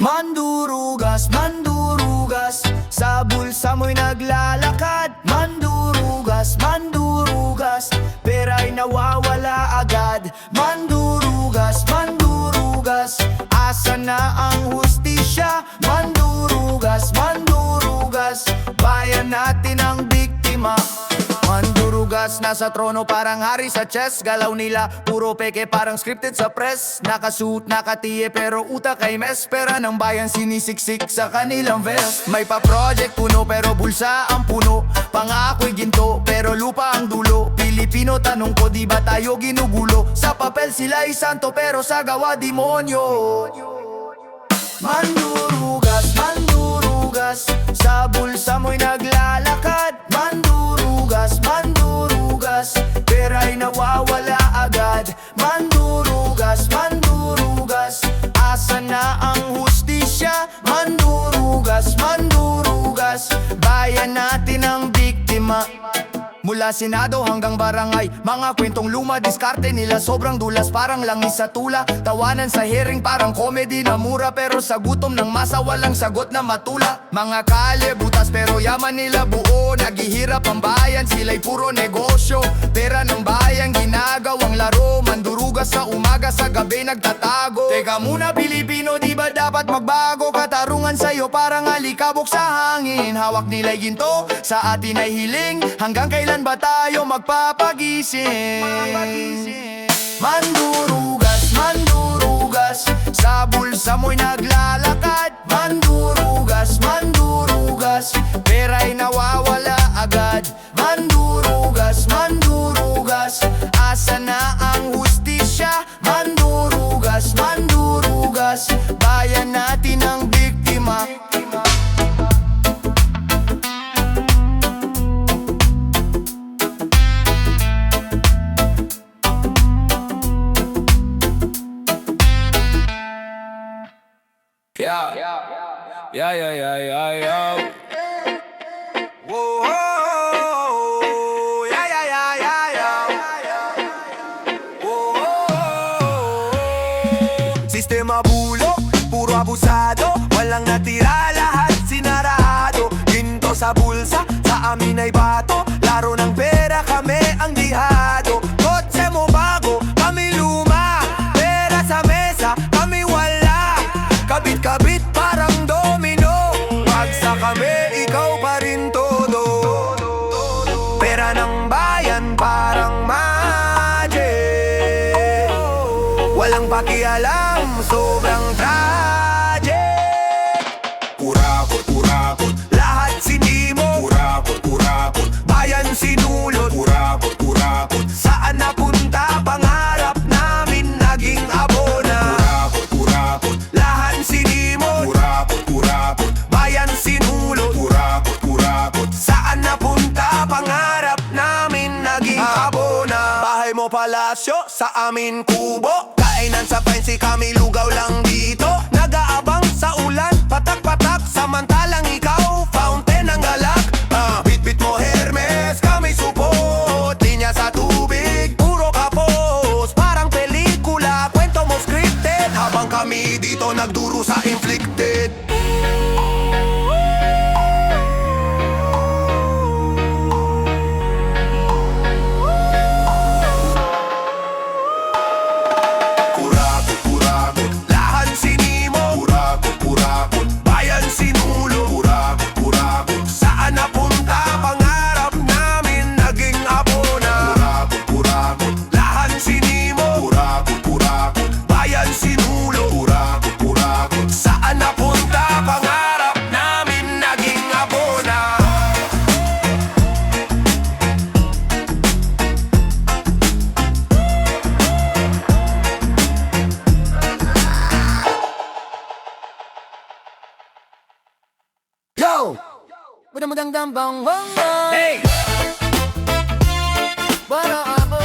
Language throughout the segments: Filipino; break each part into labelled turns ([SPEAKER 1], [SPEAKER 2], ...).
[SPEAKER 1] Mandurugas, mandurugas, sa bulsa mo'y naglalakad. Mandurugas, mandurugas, pera'y nawawala agad. Mandurugas, mandurugas, asa na ang hustisya? Mandurugas, mandurugas, bayan natin ang biktima. Mandurugas, nasa trono parang hari sa chess. Galaw nila, puro peke parang scripted sa press. Nakasuit, nakatiye pero utak ay mess. Pera ng bayan sinisiksik sa kanilang vest. May pa-project puno pero bulsa ang puno. Pangako'y ginto pero lupa ang dulo. Pilipino, tanong ko, di ba tayo ginugulo? Sa papel sila ay santo pero sa gawa demonyo. Mandurugas, mandurugas, sa bulsa mo'y naglalakad. Mandurugas, mandurugas, pera'y nawawala agad. Mandurugas, mandurugas, asa na ang hustisya? Mandurugas, mandurugas, bayan natin ang biktima. Mula senado hanggang barangay, mga kwentong luma, diskarte nila sobrang dulas. Parang langis sa tula, tawanan sa hearing parang comedy na mura. Pero sa gutom ng masa walang sagot na matula. Mga kalye butas pero yaman nila buo. Naghihirap ang bayan, sila'y puro negosyo. Pera ng bayan ginagawang laro. Mandurugas sa umaga, sa gabi nagtatago. Teka muna Pilipino, di ba dapat magbago? Katarungan sa'yo parang alikabok sa hangin. Hawak nila'y ginto, sa atin ay hiling. Hanggang kailan ba tayo magpapagising? Mandurugas, mandurugas, sa bulsa mo'y naglalakad. Mandurugas, mandurugas, pera'y nawawala agad. Mandurugas, mandurugas, asa na ang hustisya? Mandurugas, mandurugas, bayan natin ang biktima. Yeah, yeah, yeah, yeah, yeah, yeah. Whoa, yeah, yeah, yeah, yeah, yeah. Whoa, sistema bulok, puro abusado. Walang natira, lahat sinarado. Ginto sa bulsa, sa amin ay bato. Laro ng pera, kami ang dihado. Kotse mo bago, kami luma. Pera sa mesa, kami wala. Kabit-kabit parang domino. Pagsa kami, ikaw pa rin todo. Pera ng bayan parang magic. Walang pakialam, sobrang tragic. Kurakot, kurakot, lahat sinimo. Kurakot, kurakot, bayan sinulot. Kurakot, kurakot, saan napunta pangarap namin naging abona. Kurakot, kurakot, lahat sinimo. Kurakot, kurakot, bayan sinulot. Kurakot, kurakot, saan napunta pangarap namin naging abona. Bahay mo palasyo, sa amin kubo. Kainan sa fancy, kami lugaw lang dito. Nag-aabang sa ulan, patak-patak. Samantalang ikaw, fountain ng galak. Bit-bit mo Hermes, kami supot. Linya sa tubig, puro kapos. Parang pelikula, kwento mo scripted. Habang kami dito nagduro sa inflicted. Kurakot, kurakot, lahat sinimo. Kurakot, kurakot, bayan sinulo. Kurakot, kurakot, saan napunta pangarap namin naging abona. Kurakot, kurakot, lahat sinimo. Kurakot, kurakot, bayan sinulo. Kurakot, kurakot, saan napunta pangarap namin naging abona. Yo! Budang-budang bang bang bang. Hey! Para ako.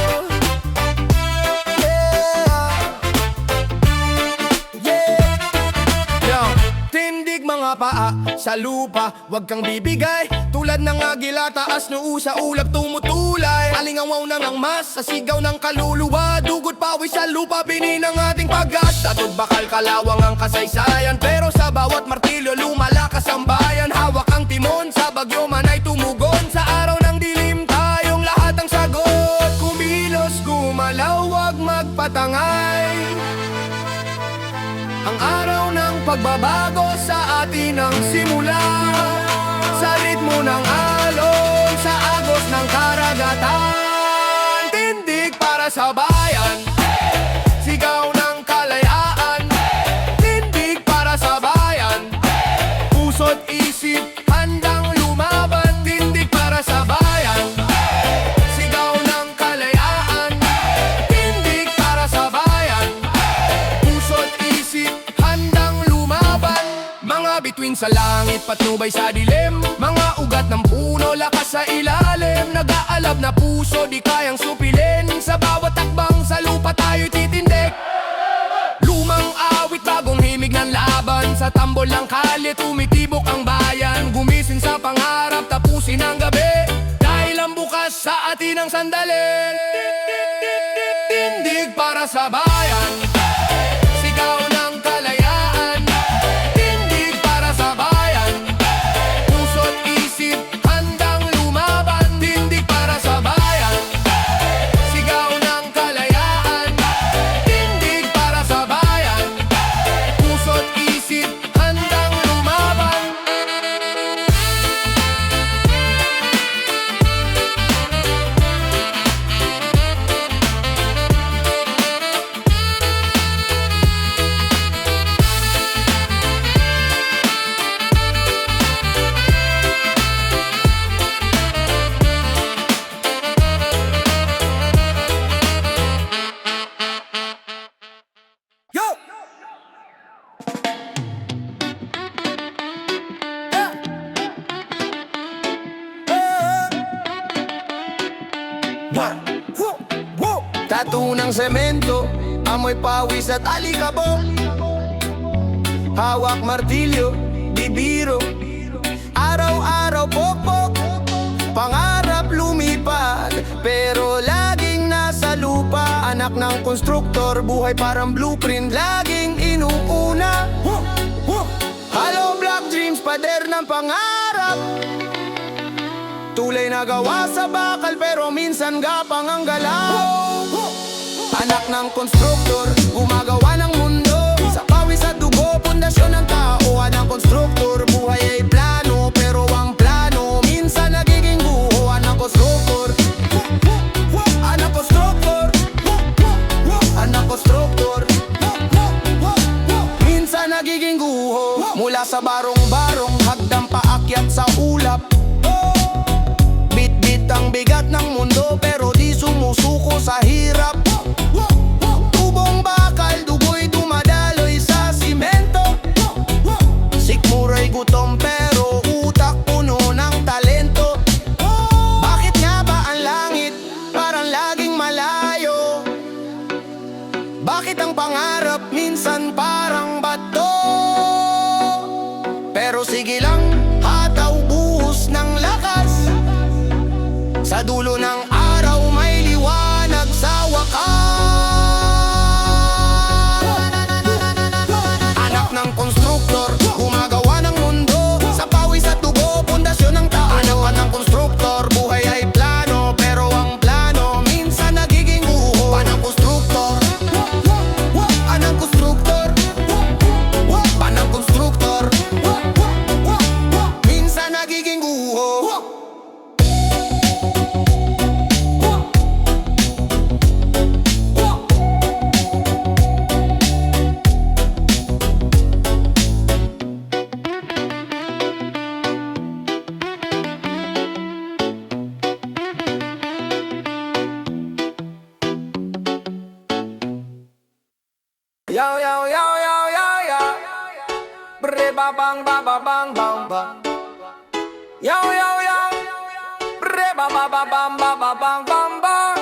[SPEAKER 1] Yeah! Yeah! Yo! Tindig mga paa sa lupa, wag kang bibigay. Tulad ng agila, taas noo sa ulap tumutulay. Alingawaw ng ang mas sa sigaw ng kaluluwa. Dugot pawis sa lupa, bininang ating
[SPEAKER 2] Maraming pagat, tatog bakal kalawang ang kasaysayan, pero sa bawat martilyo lumalakas ang bayan. Hawak ang timon, sa bagyo man ay tumugon. Sa araw ng dilim tayong lahat ang sagot. Kumilos, gumalaw, wag magpatangay. Ang araw ng pagbabago sa atin ang simula. Sa ritmo ng alon, sa agos ng karagatan. Tindig para sa bayan, sigaw ng kalayaan. Tindig para sa bayan, puso't isip handang lumaban. Tindig para sa bayan, sigaw ng kalayaan. Tindig para sa bayan, puso't isip handang lumaban. Mga bituin sa langit, patnubay sa dilim. Mga ugat ng puno, lakas sa ilalim. Nag-aalab na puso, di kayang supilin. Sa bawat takbang sa lupa tayo'y titindig. Lumang awit, bagong himig ng laban. Sa tambol ng kalye, tumitibok ang bayan. Gumising sa pangarap, tapusin ang gabi. Dahil ang bukas sa atin ang sandali. Tindig para sa bayan, sigaw ng kalayaan. Tindig para sa bayan, puso't isip handang lumaban. Tindig para sa bayan, sigaw ng kalayaan. Tindig para sa bayan, puso't isip handang lumaban. Yo! Tattoo ng semento, amoy pawis at alikabok. Hawak martilyo, bibiro, araw-araw pokpok. Pangarap lumipad, pero laging nasa lupa. Anak ng konstruktor, buhay parang blueprint, laging inuuna. Hollow block dreams, pader ng pangarap. Tulay na gawa sa bakal, pero minsan gapang ang galaw. Anak ng konstruktor, gumagawa ng mundo. Sa pawis at dugo, pundasyon ng tao. Anak konstruktor, buhay ay plano, pero ang plano minsan nagiging guho. Anak konstruktor, anak konstruktor, anak konstruktor, minsan nagiging guho. Mula sa barong-barong, hagdang paakyat sa ulap. Bit-bit ang bigat ng mundo, pero di sumusuko sa hirap. Tubong bakal, dugo'y dumadaloy sa simento. Sikmura'y gutom, pero utak puno ng talento. Bakit nga ba ang langit parang laging malayo? Bakit ang pangarap minsan parang bato? Pero sige lang, hataw buhos ng lakas. Sa dulo ng araw may liwanag sa wakas. Anak ng konstruktor, gumagawa ng mundo. Sa pawis at dugo, pundasyon ng tao. Anak ng konstruktor, buhay ay plano, pero ang plano minsan nagiging guho. Panang konstruktor, anang konstruktor, panang konstruktor, minsan nagiging guho. Yo yo yo yo yo yo, bre ba bang ba ba bang bang bang. Yo yo yo, bre ba ba ba bang ba ba bang bang bang.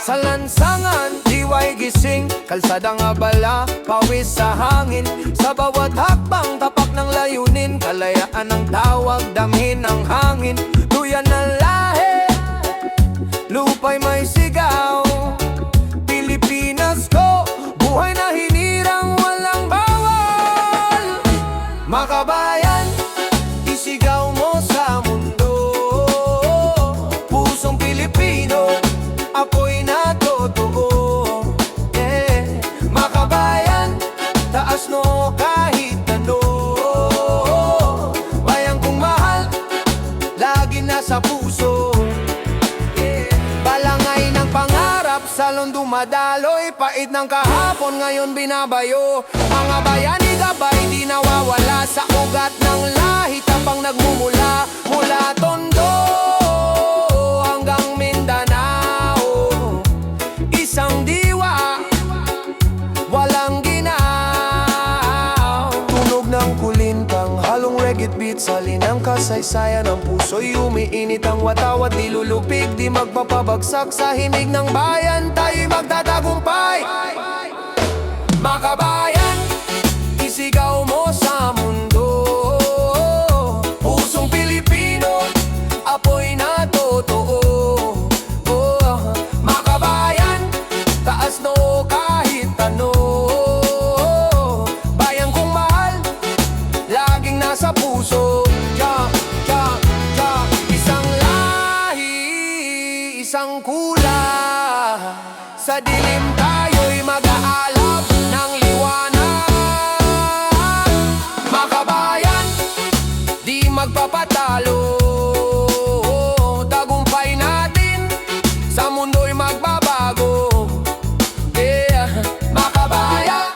[SPEAKER 2] Sa lansangan, diway gising, kalsadang abala, pawis sa hangin. Sa bawat hakbang, tapak ng layunin, kalayaan ang tawag, damhin ang hangin. Tuyan ng lahi, lupa'y may sigaw. Pilipinas ko, buhay
[SPEAKER 1] Makabayan, isigaw mo sa mundo. Pusong Pilipino, apoy na totoo. Yeah. Makabayan, taas no kahit ano. Bayang kong mahal, lagi nasa puso. Yeah. Balangay ng pangarap, salon dumadaloy. Pait ng kahapon, ngayon binabayo. Mga bayani gabay, di nawawala sa ugat ng lahi. Tapang nagmumula, mula Tondo hanggang Mindanao. Isang diwa, walang ginaw. Tunog ng kulintang, halong reggae beat. Salin ang kasaysayan ng puso'y umiinit. Ang watawat nilulupig, di magpapabagsak sa himig ng bayan. Tayo'y magtatagumpay. Makabayan, isigaw mo sa mundo. Pusong Pilipino, apoy na totoo. Oh, makabayan, taas no kahit ano. Bayang kong mahal, laging nasa puso. Yeah, yeah, yeah. Isang lahi, isang kulay. Sa dilim tayo'y mag-aalap ng liwanag. Makabayan, di magpapatalo. Tagumpay natin, sa mundo'y magbabago. Yeah, makabayan.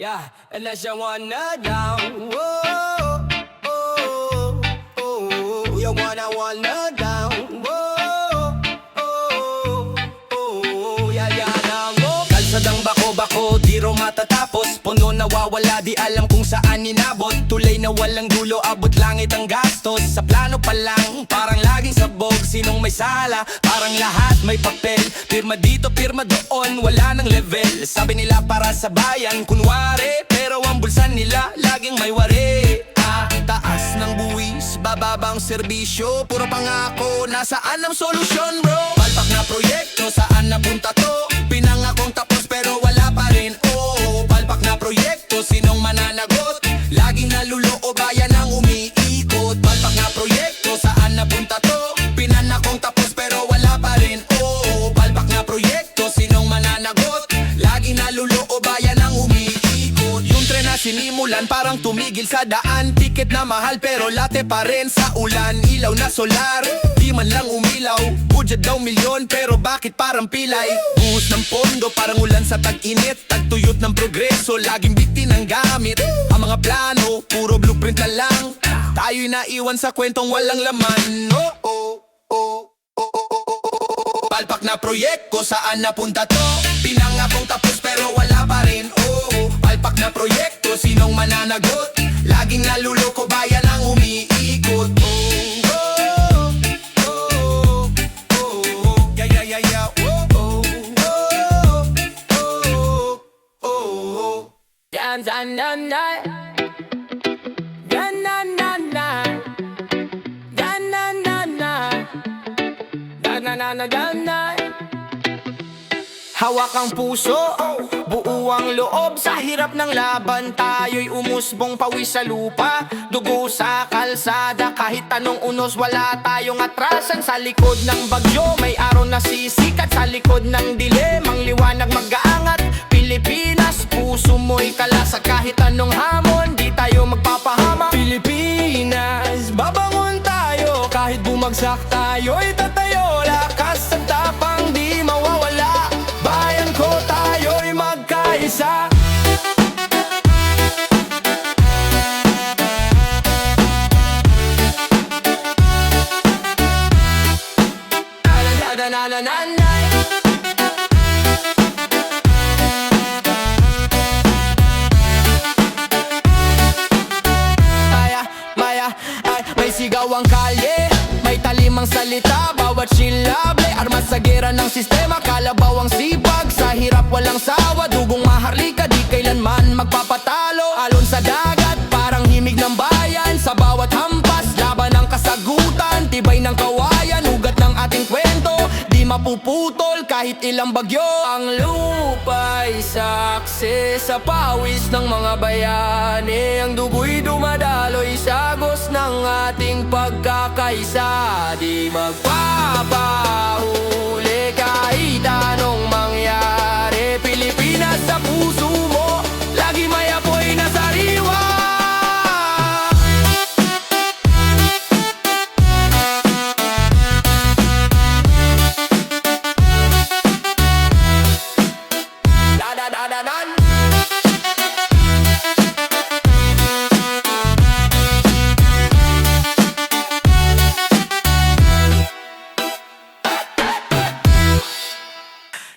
[SPEAKER 3] Yeah, unless you wanna down. Whoa, oh, oh, you wanna down. Whoa, oh, oh, yeah, na mo. Kalsadang bako-bako, di ro matatapos. Puno nawawala, di alam kung saan inabot. Tulay na walang dulo, abot langit ang gastos. Sa plano pa lang, parang laging sabog. Sinong may sala, parang lahat may papel. Pirma dito, pirma doon, wala nang level. Sabi nila para sa bayan, kunwari. Pero ang bulsan nila, laging may wari. Taas ng buwis, bababang serbisyo. Puro pangako, nasaan ang solusyon bro? Palpak na proyekto, saan napunta to? Pinangakong tapos pero wala pa rin. Oh, palpak na proyekto, sinong mananagot? Laging naluloo, bayan ang umiikot. Palpak na proyekto, saan napunta to? Pinangakong tapos pero wala pa rin. Oh, palpak na proyekto, sinong mananagot? Laging naluloo, bayan ang umiikot. Yung tren na sinimulan parang tumigil sa daan. Tiket na mahal pero late pa rin sa ulan. Ilaw na solar, di man lang umilaw. Budget daw milyon pero bakit parang pilay? Buhos ng pondo parang ulan sa tag-init. Tagtuyot ng progreso, laging bitin ng gamit. Ang mga plano, puro blueprint na lang. Tayo'y naiwan sa kwentong walang laman. Oh, oh, oh, oh, oh, oh, oh. Palpak na proyekto, saan napunta to? Pinangakong tapos pero wala pa rin. Oh, palpak na proyekto, sinong mananagot? Laging naluloko, bayan ang umiikot. Oh, oh, oh, oh, oh, yeah, yeah, yeah, yeah. Oh, oh, oh, oh, oh, oh.
[SPEAKER 4] Dan dan dan dan dan dan dan dan dan dan dan dan dan dan dan dan.
[SPEAKER 1] Hawak ang puso, buo ang loob. Sa hirap ng laban, tayo'y umusbong pawis sa lupa. Dugo sa kalsada, kahit anong unos, wala tayong atrasan. Sa likod ng bagyo, may araw na sisikat. Sa likod ng dilim, ang liwanag mag-aangat. Pilipinas, puso mo'y kalasa. Kahit anong hamon, di tayo magpapahama. Pilipinas, babangon tayo. Kahit bumagsak tayo'y tatayo. Lakas at tapang di mawawala. Bayan ko, tayo'y magkaisa. Na na na na na. Maya, ay, may sigaw ang kalye, may talimang salita, bawat silable. Armas sa gera ng sistema, kalabaw ang sipag. Sa hirap walang sawa, dugong maharlika, di kailanman magpapatalo. Alon sa dagat, parang himig ng bayan. Sa bawat hampas, laban ng kasagutan. Tibay ng kawayan, ugat ng ating kwento. Di mapuputol kahit ilang bagyo. Ang lupa'y saksi sa pawis ng mga bayani.
[SPEAKER 2] karne ang dugo'y dumadaloy sa agos ng ating pagkakaisa. Di magpapahuli kahit anong mangyari. Pilipinas sa puso mo, lagi may apoy na sariwa. Da-da-da-da-dan.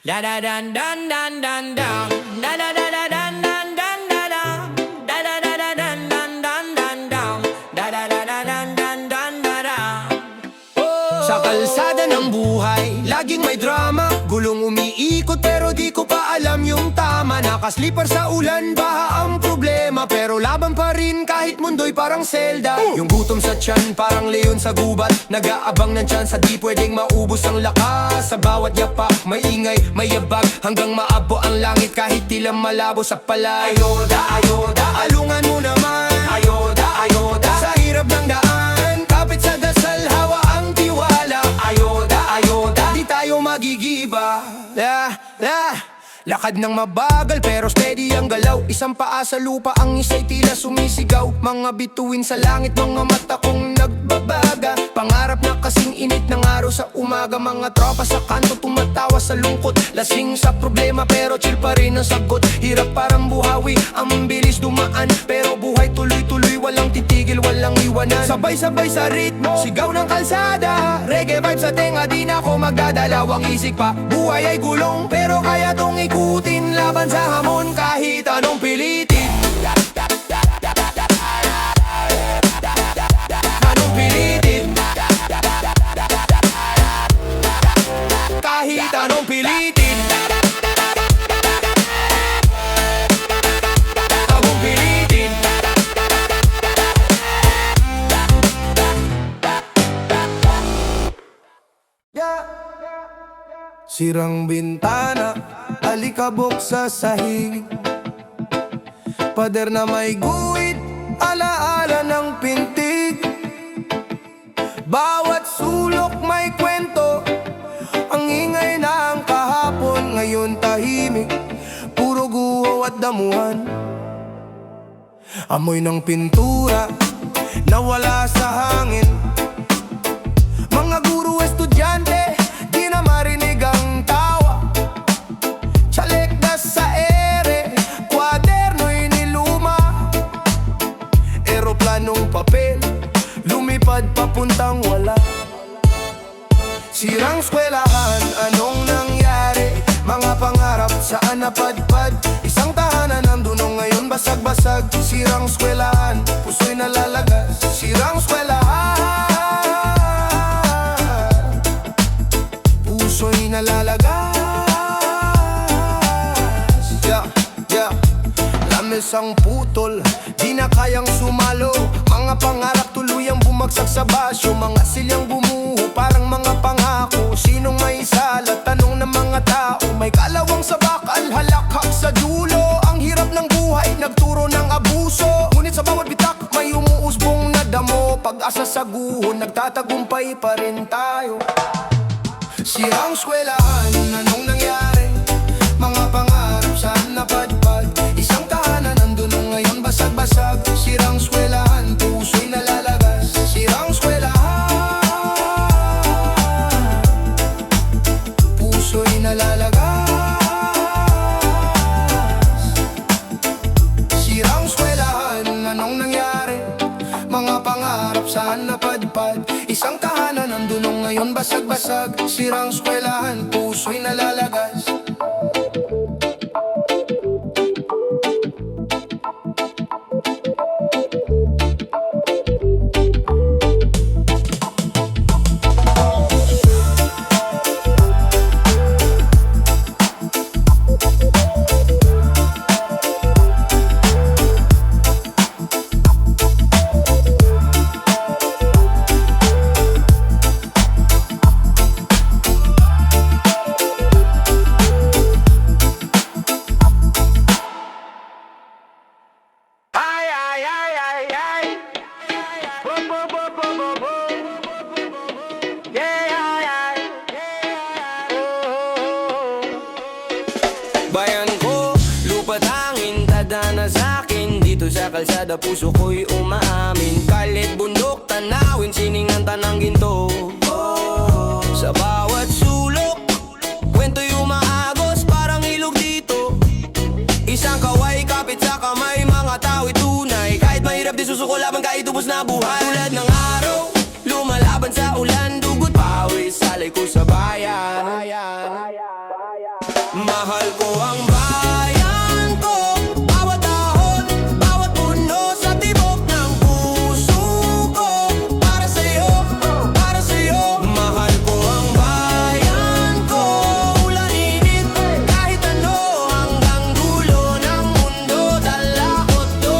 [SPEAKER 2] Da da dan dan dan dan dan da da da da dan dan dan da da da da da dan dan dan dan da da da da dan dan dan da. Sa kalsada ng buhay, laging may drama. Gulong umiikot pero di ko pa alam yung tama. Nakaslipper sa ulan, baha ang problema, pero laban pa rin kahit mundo'y parang selda. Yung gutom sa tiyan, parang leon sa gubat. Nag-aabang ng tiyan sa di pwedeng maubos ang lakas. Sa bawat yapak, may ingay, may yabag, hanggang maabo ang langit kahit tilang malabo sa palay. Ayoda, ayoda, alungan mo naman. Ayoda, ayoda, sa hirap ng daan, kapit sa dasal, hawa ang tiwala. Ayoda, ayoda, di tayo magigiba. Lakad ng mabagal pero steady ang galaw. Isang paa sa lupa, ang isa'y tila sumisigaw. Mga bituin sa langit, mga mata kong nagbabaga. Pangarap na kasing init ng araw sa umaga. Mga tropa sa kanto tumatawa sa lungkot. Lasing sa problema pero chill pa rin ang sagot. Hirap parang buhawi, ang bilis dumaan, pero buhay tuloy-tuloy, walang titigil, walang iwanan. Sabay-sabay sa ritmo, sigaw ng kalsada. Reggae vibe sa tenga, di na ako magdadalawang isik pa. Buhay ay gulong pero kaya tong ikutin. Laban sa hamon kahit anong pilitin. Anong pilitin. Kahit anong pilitin. Anong pilitin.
[SPEAKER 1] Sirang bintana, alikabok sa sahig. Pader na may guhit, alaala ng pintig. Bawat sulok may kwento, ang ingay na ang kahapon, ngayon tahimik, puro guho at damuhan. Amoy ng pintura, nawala sa hangin. Mga guro, estudyante, di na marinig ang tawa. Tsalekdas sa ere, kwaderno'y niluma. Eroplanong papel, lumipad papuntang wala. Sirang eskwelahan, anong nangyari? Mga pangarap, saan napadpad? Isang tahanan, nandun ngayon basag-basag. Sirang eskwelahan, puso'y nalalagas. Sirang eskwelahan, puso'y nalalagas. Lames ang putol, di na kayang sumalo. Mga pangarap tuluyang bumagsak sa basyo. Mga silyang bumuho, parang mga pangako. Sinong may sala, tanong ng mga tao. May kalawang sa bakal, halakhak sa dulo. Ang hirap ng buhay, nagturo ng abuso. Ngunit sa bawat bitak, may umuusbong na damo. Pag-asa sa guho, nagtatagumpay pa rin tayo. Sirang eskwelahan, anong nangyari? Mga pangarap, saan napadpad? Isang tahanan, nandun ngayon basag-basag. Sirang eskwelahan, puso'y nalalagas. Sirang eskwelahan, puso'y nalalagas. Sirang eskwelahan, anong nangyari? Mga pangarap, saan napadpad? Isang tahanan, nandun ngayon basag-basag. Sirang eskwelahan, puso'y nalalagas.
[SPEAKER 3] dito sa kalsada, puso ko'y umaamin. Kalit, bundok, tanawin, siningan, tanang ginto. Sa bawat sulok, kwento'y umaagos, parang ilog dito. Isang kaway, kapit sa kamay, mga tao'y tunay. Kahit mahirap di susuko laban, kahit ubos na buhay. Tulad ng araw, lumalaban sa ulan, dugot pawis, salay ko sa bayan. Mahal ko ang bayan ko, bawat dahon, bawat puno sa tibok ng puso ko. Para sa'yo, para sa'yo. Mahal ko ang bayan ko, ulan init, kahit ano, hanggang dulo ng mundo. Dala ko to,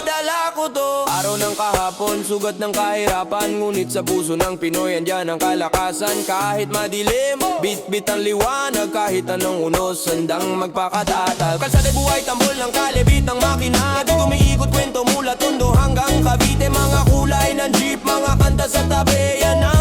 [SPEAKER 3] dala ko to. Araw ng kahapon, sugat ng kahirapan, ngunit sa puso ng Pinoy andyan ang kalakasan. Kahit madilim, bit-bit ang liwanag, kahit anong unos, handang magpakatatag. Kalsada'y buhay, tambol ng kalibit ng makina, di umiikot kwento mula Tondo hanggang Cavite. Mga kulay ng jeep, mga kanta sa tabi, yan ang